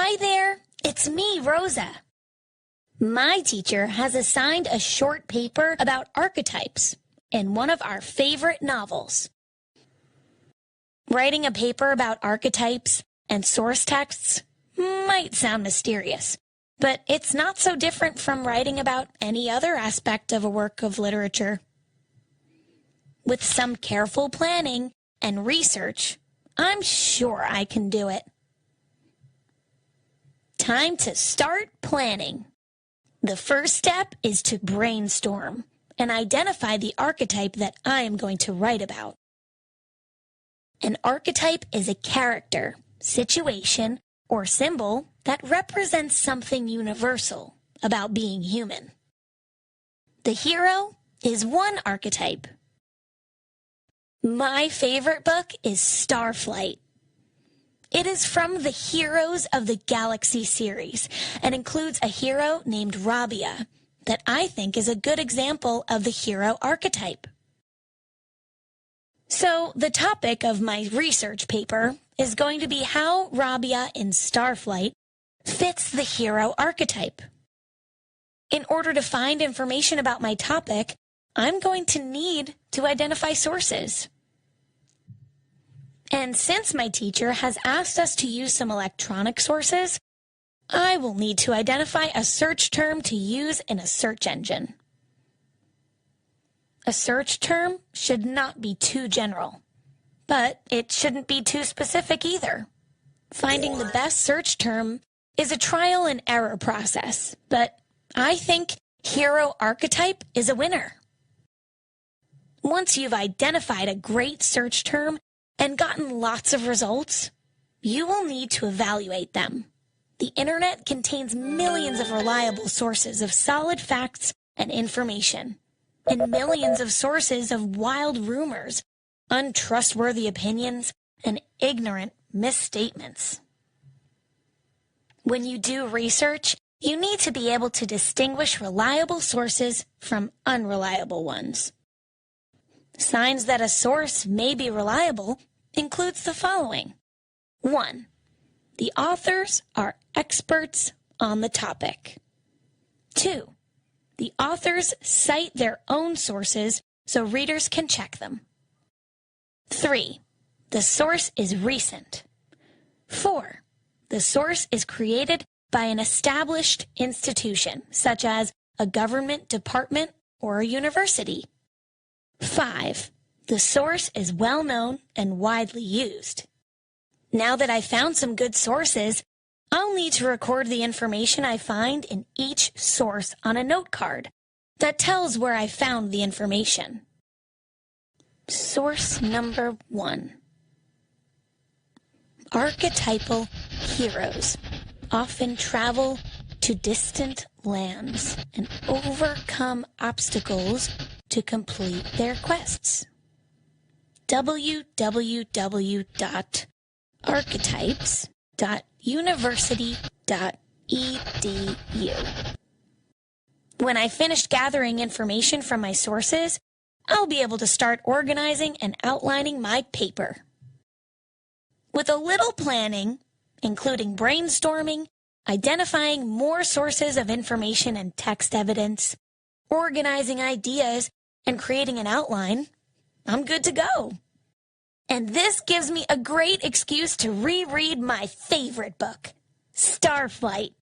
Hi there, it's me, Rosa. My teacher has assigned a short paper about archetypes in one of our favorite novels. Writing a paper about archetypes and source texts might sound mysterious, but it's not so different from writing about any other aspect of a work of literature. With some careful planning and research, I'm sure I can do it. Time to start planning. The first step is to brainstorm and identify the archetype that I am going to write about. An archetype is a character, situation, or symbol that represents something universal about being human. The hero is one archetype. My favorite book is Starflight. It is from the Heroes of the Galaxy series and includes a hero named Rabia that I think is a good example of the hero archetype. So the topic of my research paper is going to be how Rabia in Starflight fits the hero archetype. In order to find information about my topic, I'm going to need to identify sources. And since my teacher has asked us to use some electronic sources, I will need to identify a search term to use in a search engine. A search term should not be too general, but it shouldn't be too specific either. Finding the best search term is a trial and error process, but I think hero archetype is a winner. Once you've identified a great search term and gotten lots of results, you will need to evaluate them. The internet contains millions of reliable sources of solid facts and information, and millions of sources of wild rumors, untrustworthy opinions, and ignorant misstatements. When you do research, you need to be able to distinguish reliable sources from unreliable ones. Signs that a source may be reliable includes the following. 1. The authors are experts on the topic. 2. The authors cite their own sources so readers can check them. 3. The source is recent. 4. The source is created by an established institution, such as a government department or a university. 5. The source is well known and widely used. Now that I've found some good sources, I'll need to record the information I find in each source on a note card that tells where I found the information. Source number 1. Archetypal heroes often travel to distant lands and overcome obstacles to complete their quests. www.archetypes.university.edu. When I finished gathering information from my sources, I'll be able to start organizing and outlining my paper. With a little planning, including brainstorming, identifying more sources of information and text evidence, organizing ideas, and creating an outline, I'm good to go. And this gives me a great excuse to reread my favorite book, Starflight.